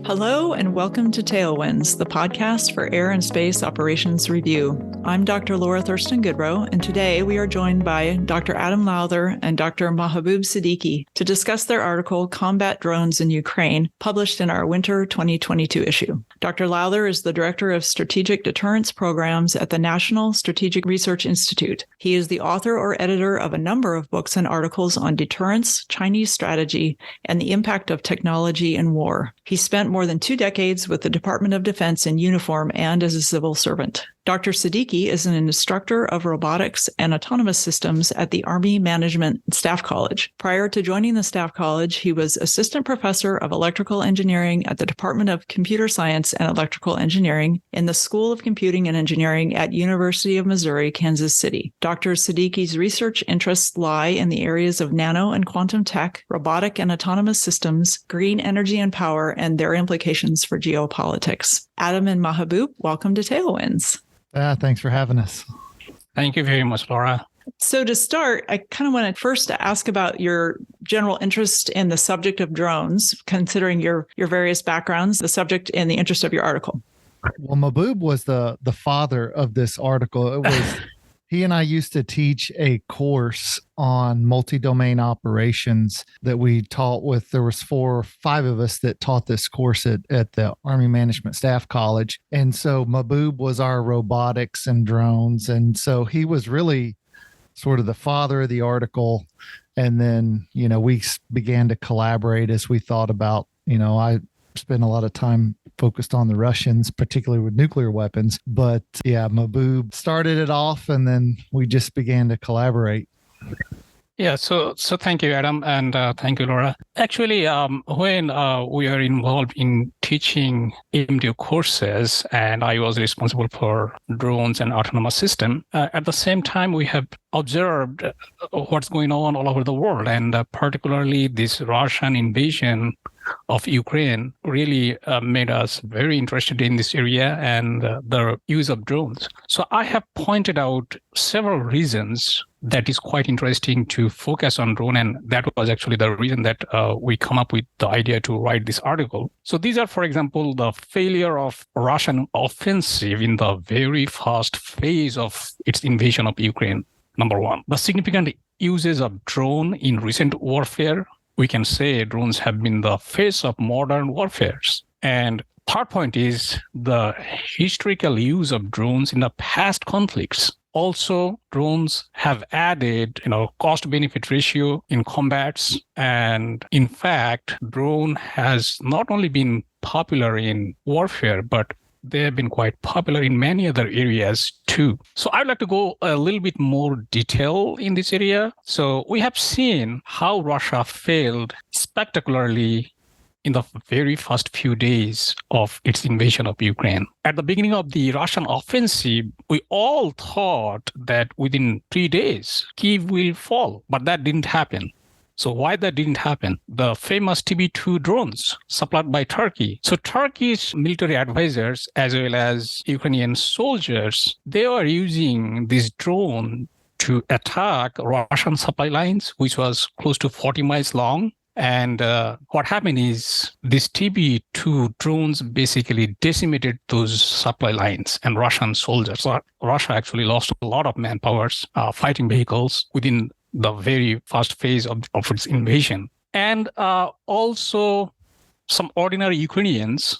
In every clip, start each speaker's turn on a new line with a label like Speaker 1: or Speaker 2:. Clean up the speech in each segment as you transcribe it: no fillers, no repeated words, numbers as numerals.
Speaker 1: Hello and welcome to Tailwinds, the podcast for Air and Space Operations Review. I'm Dr. Laura Thurston-Goodrow, and today we are joined by Dr. Adam Lowther and Dr. Mahbube Siddiki to discuss their article, Combat Drones in Ukraine, published in our winter 2022 issue. Dr. Lowther is the Director of Strategic Deterrence Programs at the National Strategic Research Institute. He is the author or editor of a number of books and articles on deterrence, Chinese strategy, and the impact of technology in war. He spent more than 2 decades with the Department of Defense in uniform and as a civil servant. Dr. Siddiki is an instructor of robotics and autonomous systems at the Army Management Staff College. Prior to joining the Staff College, he was assistant professor of electrical engineering at the Department of Computer Science and Electrical Engineering in the School of Computing and Engineering at University of Missouri, Kansas City. Dr. Siddiqui's research interests lie in the areas of nano and quantum tech, robotic and autonomous systems, green energy and power, and their implications for geopolitics. Adam and Mahbube, welcome to Tailwinds.
Speaker 2: Thanks for having us.
Speaker 3: Thank you very much, Laura.
Speaker 1: So to start, I kind of want to first ask about your general interest in the subject of drones, considering your various backgrounds, the subject and the interest of your article.
Speaker 2: Well, Mahbube was the father of this article. It was he and I used to teach a course on multi-domain operations that we taught with. There was 4 or 5 of us that taught this course at the Army Management Staff College. And so Mahbube was our robotics and drones. And so he was really sort of the father of the article. And then, we began to collaborate as we thought about, I spent a lot of time focused on the Russians, particularly with nuclear weapons. But yeah, Mahbube started it off and then we just began to collaborate.
Speaker 3: Yeah, so thank you, Adam, and thank you, Laura. Actually, when we are involved in teaching MDO courses, and I was responsible for drones and autonomous system, at the same time, we have observed what's going on all over the world, and particularly this Russian invasion of Ukraine really made us very interested in this area and the use of drones. So I have pointed out several reasons that is quite interesting to focus on drone, and that was actually the reason that we come up with the idea to write this article. So these are, for example, the failure of Russian offensive in the very first phase of its invasion of Ukraine, number one. The significant uses of drone in recent warfare. We can say drones have been the face of modern warfare. And third point is the historical use of drones in the past conflicts. Also, drones have added, cost-benefit ratio in combats. And in fact, drone has not only been popular in warfare, but they have been quite popular in many other areas too. So I'd like to go a little bit more detail in this area. So we have seen how Russia failed spectacularly in the very first few days of its invasion of Ukraine. At the beginning of the Russian offensive, we all thought that within 3 days, Kyiv will fall, but that didn't happen. So why that didn't happen? The famous TB2 drones supplied by Turkey. So Turkey's military advisors, as well as Ukrainian soldiers, they were using this drone to attack Russian supply lines, which was close to 40 miles long. And what happened is these TB2 drones basically decimated those supply lines and Russian soldiers. So Russia actually lost a lot of manpower, fighting vehicles within the very first phase of its invasion. And also some ordinary Ukrainians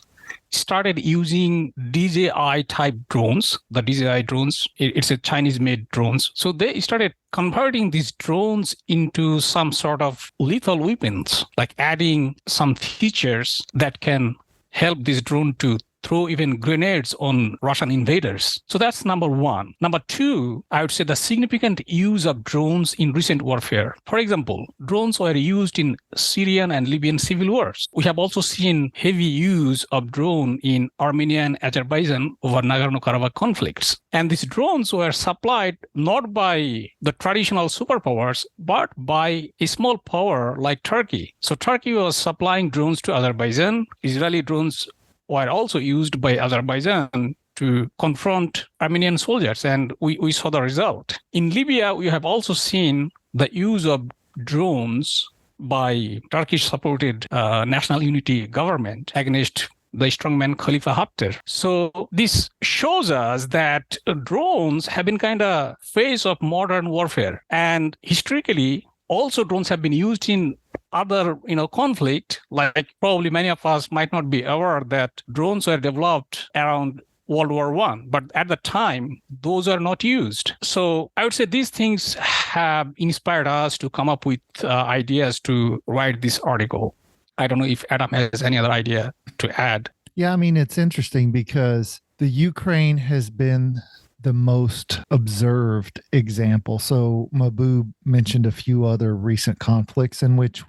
Speaker 3: started using DJI-type drones. The DJI drones, it's a Chinese-made drones. So they started converting these drones into some sort of lethal weapons, like adding some features that can help this drone to throw even grenades on Russian invaders. So that's number one. Number two, I would say the significant use of drones in recent warfare. For example, drones were used in Syrian and Libyan civil wars. We have also seen heavy use of drone in Armenia and Azerbaijan over Nagorno-Karabakh conflicts. And these drones were supplied not by the traditional superpowers, but by a small power like Turkey. So Turkey was supplying drones to Azerbaijan. Israeli drones were also used by Azerbaijan to confront Armenian soldiers, and we saw the result. In Libya, we have also seen the use of drones by Turkish-supported National Unity government against the strongman Khalifa Haftar. So this shows us that drones have been kind of phase of modern warfare. And historically, also drones have been used in other, conflict. Like probably many of us might not be aware that drones were developed around World War I, but at the time, those are not used. So I would say these things have inspired us to come up with ideas to write this article. I don't know if Adam has any other idea to add.
Speaker 2: Yeah, I mean, it's interesting because the Ukraine has been the most observed example. So Mahbube mentioned a few other recent conflicts in which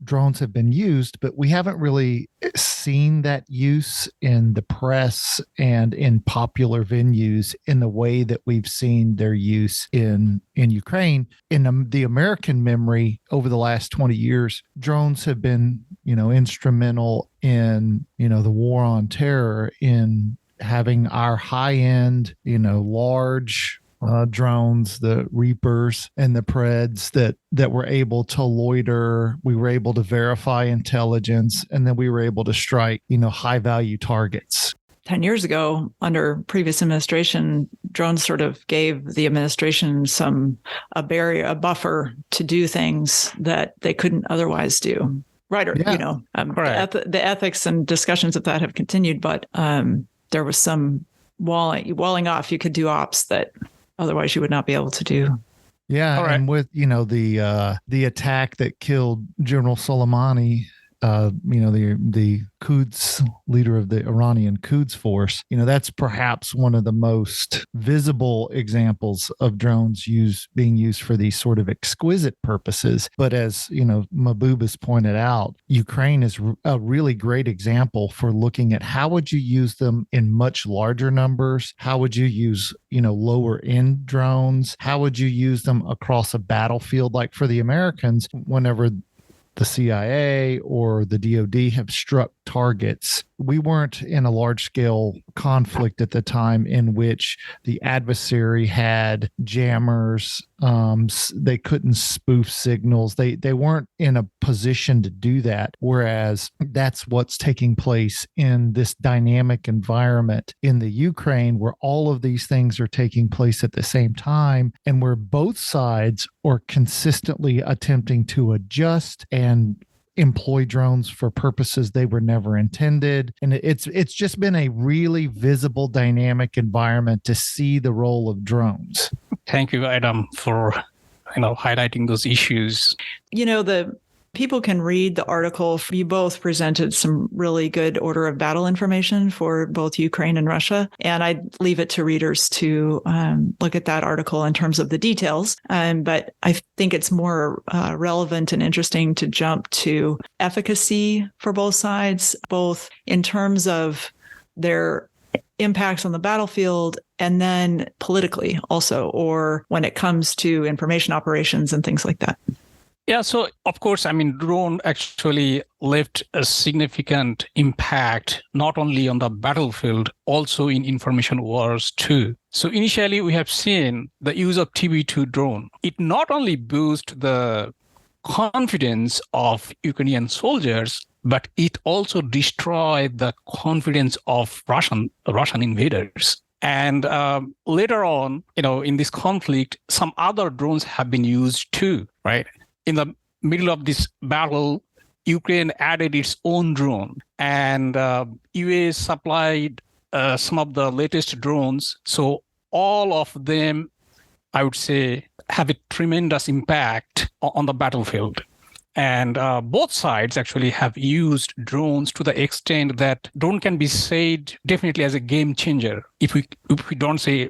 Speaker 2: drones have been used, but we haven't really seen that use in the press and in popular venues in the way that we've seen their use in Ukraine. In the American memory over the last 20 years, drones have been, instrumental in, the war on terror, in having our high-end, large drones, the Reapers and the Preds that were able to loiter. We were able to verify intelligence, and then we were able to strike, high-value targets.
Speaker 1: 10 years ago, under previous administration, drones sort of gave the administration a buffer to do things that they couldn't otherwise do. Right. Or,
Speaker 2: yeah.
Speaker 1: The ethics and discussions of that have continued, but there was some walling off. You could do ops that otherwise you would not be able to do.
Speaker 2: Yeah. Right. And with, the attack that killed General Soleimani, the Quds leader of the Iranian Quds force, that's perhaps one of the most visible examples of drones being used for these sort of exquisite purposes. But as, Mahbube has pointed out, Ukraine is a really great example for looking at how would you use them in much larger numbers? How would you use, lower end drones? How would you use them across a battlefield? Like for the Americans, whenever the CIA or the DoD have struck targets, we weren't in a large-scale conflict at the time in which the adversary had jammers. They couldn't spoof signals. They weren't in a position to do that, whereas that's what's taking place in this dynamic environment in the Ukraine, where all of these things are taking place at the same time, and where both sides are consistently attempting to adjust and employ drones for purposes they were never intended. And it's just been a really visible, dynamic environment to see the role of drones.
Speaker 3: Thank you, Adam, for highlighting those issues.
Speaker 1: The people can read the article. You both presented some really good order of battle information for both Ukraine and Russia. And I'd leave it to readers to look at that article in terms of the details. But I think it's more relevant and interesting to jump to efficacy for both sides, both in terms of their impacts on the battlefield and then politically also, or when it comes to information operations and things like that.
Speaker 3: Yeah, so of course, drone actually left a significant impact, not only on the battlefield, also in information wars too. So initially, we have seen the use of TB2 drone. It not only boosts the confidence of Ukrainian soldiers, but it also destroyed the confidence of Russian invaders. And later on, in this conflict, some other drones have been used too, right? In the middle of this battle, Ukraine added its own drone, and US supplied some of the latest drones. So all of them, I would say, have a tremendous impact on the battlefield. And both sides actually have used drones to the extent that drone can be said definitely as a game changer. If we don't say,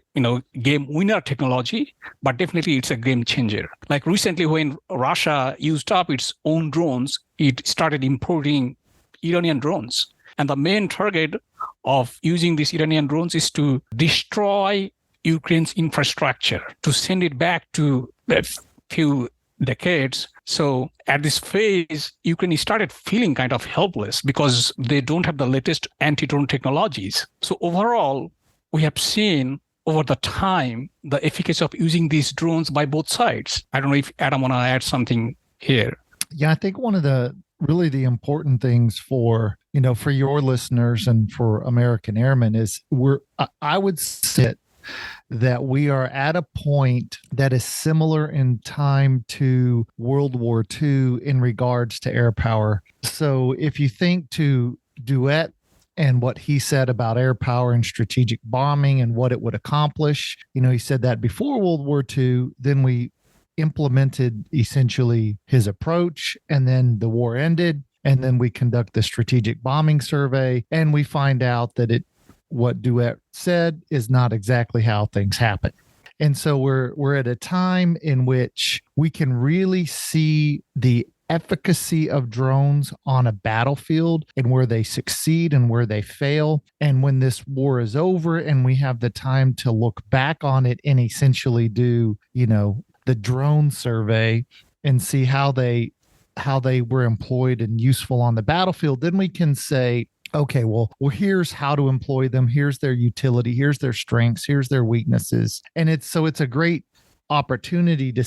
Speaker 3: game winner technology, but definitely it's a game changer. Like recently when Russia used up its own drones, it started importing Iranian drones. And the main target of using these Iranian drones is to destroy Ukraine's infrastructure, to send it back to a few decades. So at this phase, Ukraine started feeling kind of helpless because they don't have the latest anti-drone technologies. So overall, we have seen over the time the efficacy of using these drones by both sides. I don't know if Adam want to add something here.
Speaker 2: Yeah, I think one of the important things for for your listeners and for American airmen is I would say that we are at a point that is similar in time to World War II in regards to air power. So if you think to Duet and what he said about air power and strategic bombing and what it would accomplish, he said that before World War II, then we implemented essentially his approach, and then the war ended, and then we conduct the strategic bombing survey, and we find out that what Duet said is not exactly how things happen. And so we're at a time in which we can really see the efficacy of drones on a battlefield and where they succeed and where they fail. And when this war is over and we have the time to look back on it and essentially do, the drone survey and see how they were employed and useful on the battlefield, then we can say, okay, well, here's how to employ them. Here's their utility. Here's their strengths. Here's their weaknesses. And it's a great opportunity to,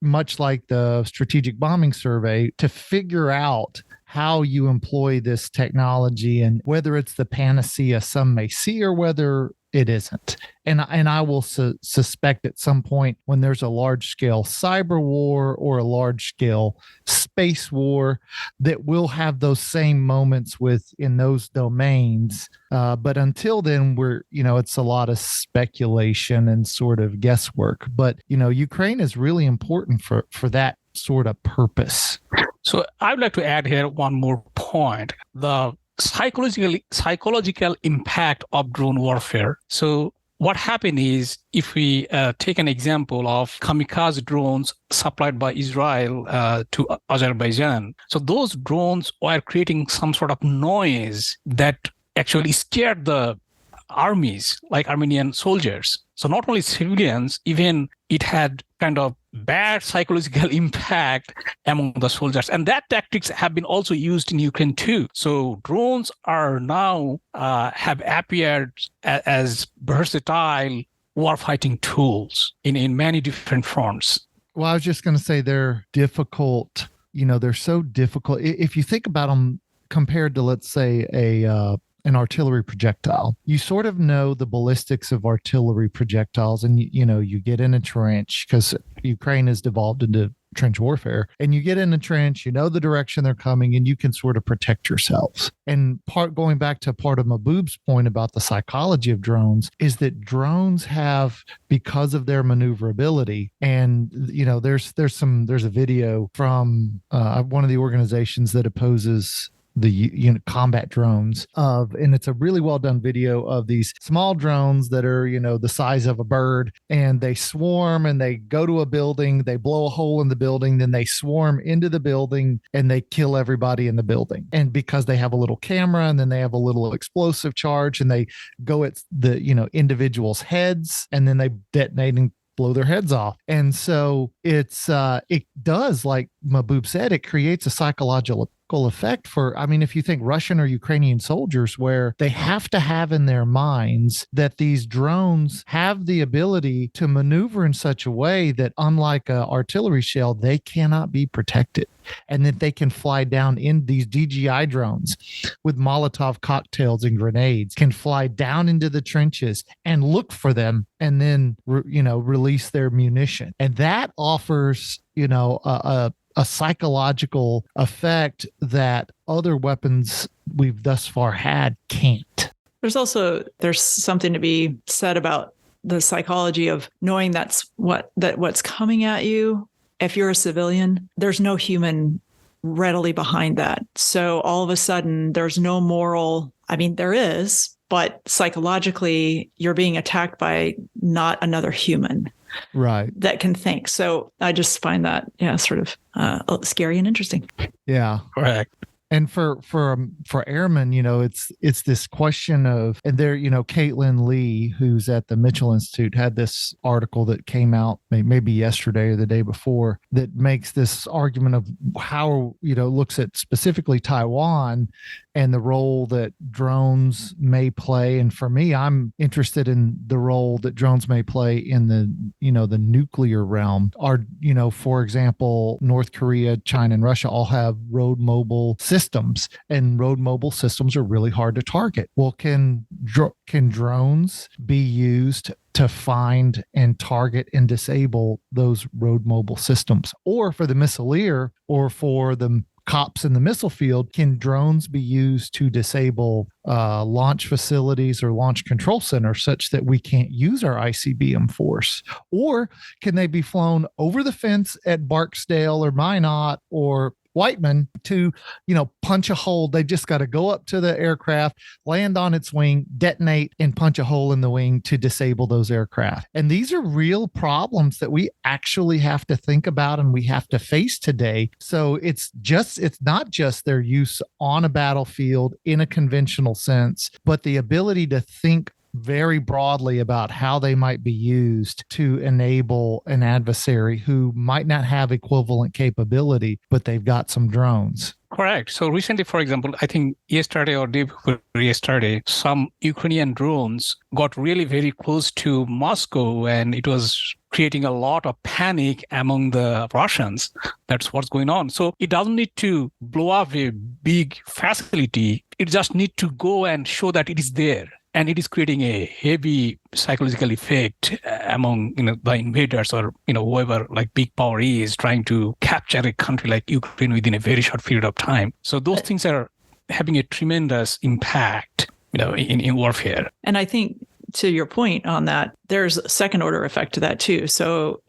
Speaker 2: much like the strategic bombing survey, to figure out how you employ this technology and whether it's the panacea some may see or whether it isn't. And I will suspect at some point when there's a large-scale cyber war or a large-scale space war that we'll have those same moments in those domains. But until then, it's a lot of speculation and sort of guesswork. But, Ukraine is really important for that sort of purpose.
Speaker 3: So I would like to add here one more point. The psychological impact of drone warfare. So what happened is, if we take an example of kamikaze drones supplied by Israel to Azerbaijan, so those drones were creating some sort of noise that actually scared the armies, like Armenian soldiers. So not only civilians, even it had kind of bad psychological impact among the soldiers. And that tactics have been also used in Ukraine too. So drones are now have appeared as versatile warfighting tools in many different fronts.
Speaker 2: Well, I was just going to say they're difficult. They're so difficult. If you think about them compared to, let's say, an artillery projectile, you sort of know the ballistics of artillery projectiles, and you get in a trench, because Ukraine has devolved into trench warfare, and you get in a trench, the direction they're coming, and you can sort of protect yourselves. And going back to part of Mahbube's point about the psychology of drones, is that drones have, because of their maneuverability, and there's a video from one of the organizations that opposes the combat drones and it's a really well done video of these small drones that are the size of a bird, and they swarm and they go to a building, they blow a hole in the building, then they swarm into the building and they kill everybody in the building. And because they have a little camera, and then they have a little explosive charge, and they go at the individuals' heads, and then they detonate and blow their heads off. And so it does, like Mahbube said, it creates a psychological effect if you think Russian or Ukrainian soldiers, where they have to have in their minds that these drones have the ability to maneuver in such a way that, unlike an artillery shell, they cannot be protected, and that they can fly down in these DJI drones with Molotov cocktails and grenades, can fly down into the trenches and look for them, and then release their munition. And that offers a psychological effect that other weapons we've thus far had can't.
Speaker 1: There's something to be said about the psychology of knowing what's coming at you. If you're a civilian, there's no human readily behind that. So all of a sudden, there's no moral. There is, but psychologically, you're being attacked by not another human.
Speaker 2: Right.
Speaker 1: That can think. So I just find that, sort of scary and interesting.
Speaker 2: Yeah.
Speaker 3: Correct.
Speaker 2: And for airmen, it's this question of, and there, Caitlin Lee, who's at the Mitchell Institute, had this article that came out maybe yesterday or the day before that makes this argument of how, looks at specifically Taiwan and the role that drones may play. And for me, I'm interested in the role that drones may play in the nuclear realm. For example, North Korea, China, and Russia all have road mobile systems, and road mobile systems are really hard to target. Well, can drones be used to find and target and disable those road mobile systems? Or for the missileer or for the cops in the missile field, can drones be used to disable launch facilities or launch control centers such that we can't use our ICBM force? Or can they be flown over the fence at Barksdale or Minot or Whiteman to, punch a hole? They just got to go up to the aircraft, land on its wing, detonate, and punch a hole in the wing to disable those aircraft. And these are real problems that we actually have to think about and we have to face today. So it's not just their use on a battlefield in a conventional sense, but the ability to think very broadly about how they might be used to enable an adversary who might not have equivalent capability, but they've got some drones.
Speaker 3: Correct. So recently, for example, I think yesterday or day before yesterday, some Ukrainian drones got really very close to Moscow, and it was creating a lot of panic among the Russians. That's what's going on. So it doesn't need to blow up a big facility. It just needs to go and show that it is there. And it is creating a heavy psychological effect among the invaders or whoever like big power is trying to capture a country like Ukraine within a very short period of time. So those things are having a tremendous impact in warfare.
Speaker 1: And I think to your point on that, there's a second order effect to that too. So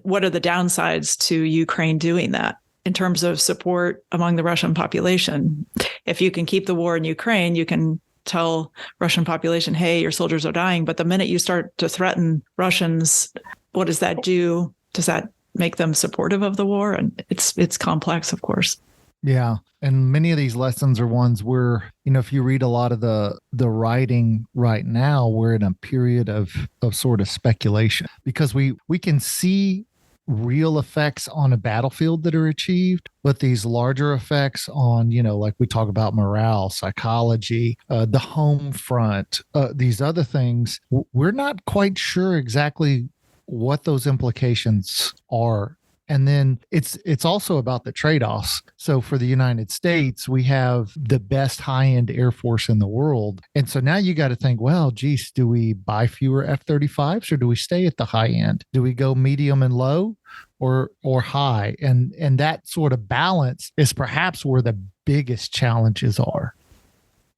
Speaker 1: what are the downsides to Ukraine doing that? In terms of support among the Russian population, if you can keep the war in Ukraine, you can tell Russian population, hey, your soldiers are dying. But the minute you start to threaten Russians, what does that do? Does that make them supportive of the war? And it's complex, of course.
Speaker 2: Yeah. And many of these lessons are ones where, if you read a lot of the writing right now, we're in a period of sort of speculation because we can see real effects on a battlefield that are achieved, but these larger effects on, like we talk about morale, psychology, the home front, these other things, we're not quite sure exactly what those implications are. And then it's also about the trade-offs. So for the United States, we have the best high-end Air Force in the world. And so now you got to think, well, geez, do we buy fewer F-35s or do we stay at the high end? Do we go medium and low or high? And that sort of balance is perhaps where the biggest challenges are.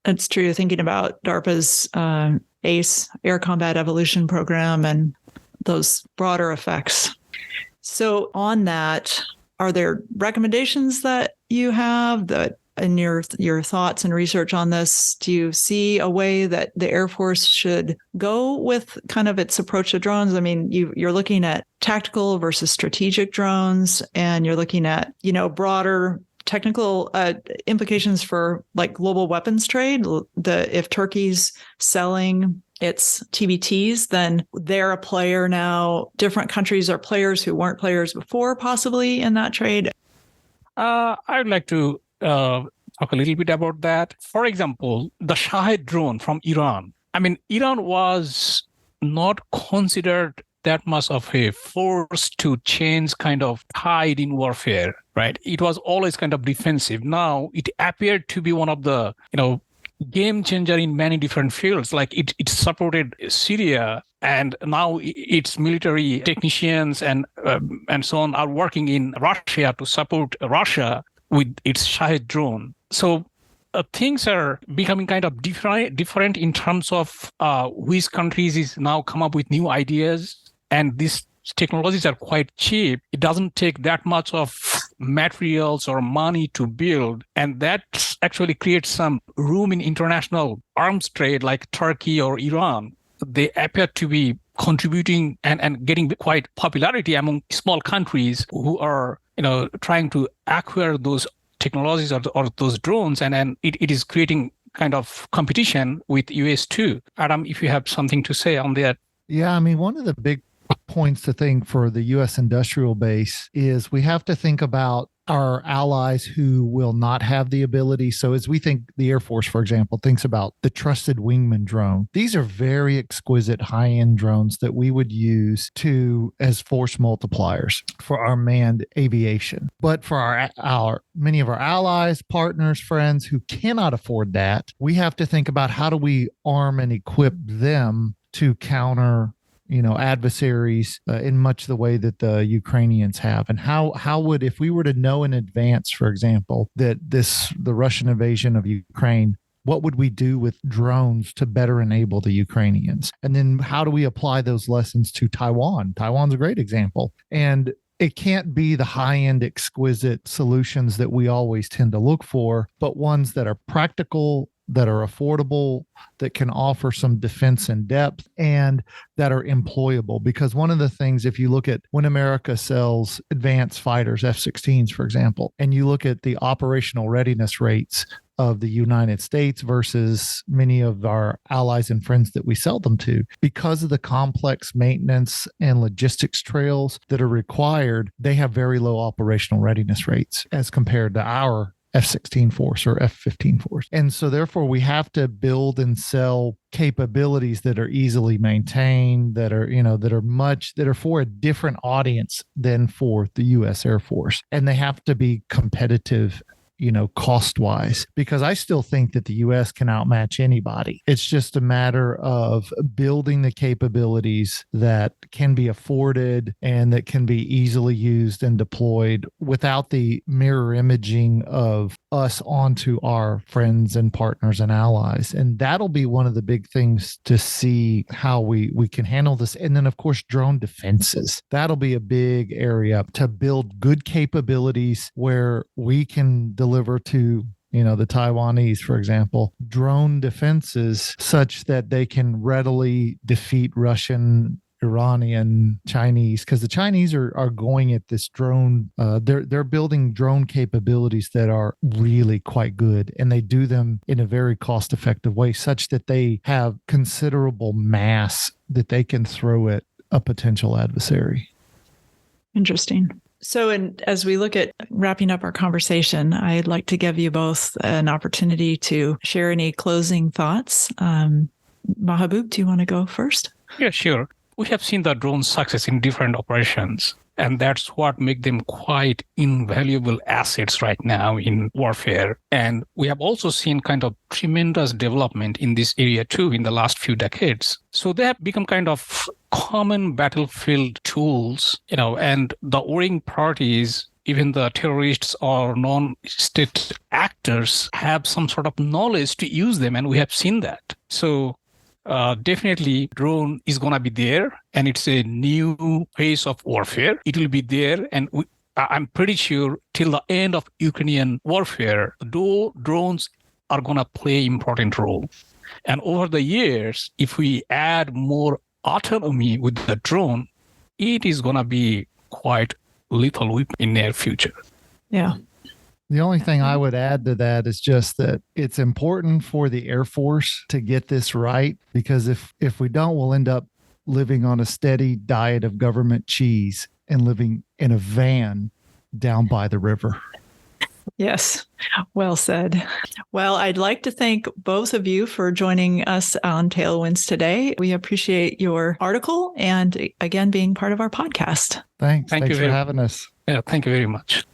Speaker 1: It's true. Thinking about DARPA's ACE, Air Combat Evolution Program, and those broader effects. So on that, are there recommendations that you have that in your thoughts and research on this? Do you see a way that the Air Force should go with kind of its approach to drones? I mean, you're looking at tactical versus strategic drones, and you're looking at, broader technical implications for like global weapons trade. If Turkey's selling its TBTs, then they're a player now. Different countries are players who weren't players before, possibly in that trade.
Speaker 3: I would like to talk a little bit about that. For example, the Shahed drone from Iran. I mean, Iran was not considered that much of a force to change kind of tide in warfare, right? It was always kind of defensive. Now it appeared to be one of the, game changer in many different fields. Like it supported Syria, and now its military technicians and so on are working in Russia to support Russia with its Shahed drone. So things are becoming kind of different in terms of which countries is now come up with new ideas, and these technologies are quite cheap. It doesn't take that much of materials or money to build, and that actually creates some room in international arms trade like Turkey or Iran. They appear to be contributing and getting quite popularity among small countries who are trying to acquire those technologies or those drones, and it is creating kind of competition with US too. Adam, if you have something to say on that.
Speaker 2: Yeah, I mean, one of the big points to think for the U.S. industrial base is we have to think about our allies who will not have the ability. So as we think, the Air Force, for example, thinks about the trusted wingman drone. These are very exquisite high-end drones that we would use as force multipliers for our manned aviation. But for our many of our allies, partners, friends who cannot afford that, we have to think about how do we arm and equip them to counter adversaries in much the way that the Ukrainians have. And how would, if we were to know in advance, for example, that the Russian invasion of Ukraine, what would we do with drones to better enable the Ukrainians? And then how do we apply those lessons to Taiwan? Taiwan's a great example. And it can't be the high-end exquisite solutions that we always tend to look for, but ones that are practical, that are affordable, that can offer some defense in depth, and that are employable. Because one of the things, if you look at when America sells advanced fighters, F-16s, for example, and you look at the operational readiness rates of the United States versus many of our allies and friends that we sell them to, because of the complex maintenance and logistics trails that are required, they have very low operational readiness rates as compared to our F-16 force or F-15 force. And so therefore we have to build and sell capabilities that are easily maintained, that are for a different audience than for the US Air Force. And they have to be competitive, cost wise, because I still think that the US can outmatch anybody. It's just a matter of building the capabilities that can be afforded and that can be easily used and deployed without the mirror imaging of us onto our friends and partners and allies. And that'll be one of the big things to see how we can handle this. And then, of course, drone defenses. That'll be a big area to build good capabilities where we can deliver to the Taiwanese, for example, drone defenses such that they can readily defeat Russian, Iranian, Chinese, because the Chinese are going at this drone. They're building drone capabilities that are really quite good, and they do them in a very cost-effective way, such that they have considerable mass that they can throw at a potential adversary.
Speaker 1: Interesting. So, as we look at wrapping up our conversation, I'd like to give you both an opportunity to share any closing thoughts. Mahbube, do you want to go first?
Speaker 3: Yeah, sure. We have seen the drone success in different operations, and that's what makes them quite invaluable assets right now in warfare. And we have also seen kind of tremendous development in this area too in the last few decades. So they have become kind of common battlefield tools, and the warring parties, even the terrorists or non-state actors, have some sort of knowledge to use them, and we have seen that. So definitely drone is going to be there, and it's a new phase of warfare. It will be there, and I'm pretty sure till the end of Ukrainian warfare, drones are going to play an important role. And over the years, if we add more autonomy with the drone, it is going to be quite lethal weapon in near future.
Speaker 1: Yeah.
Speaker 2: The only thing I would add to that is just that it's important for the Air Force to get this right, because if we don't, we'll end up living on a steady diet of government cheese and living in a van down by the river.
Speaker 1: Yes, well said. Well, I'd like to thank both of you for joining us on Tailwinds today. We appreciate your article and, again, being part of our podcast.
Speaker 2: Thanks for having us.
Speaker 3: Yeah, thank you very much.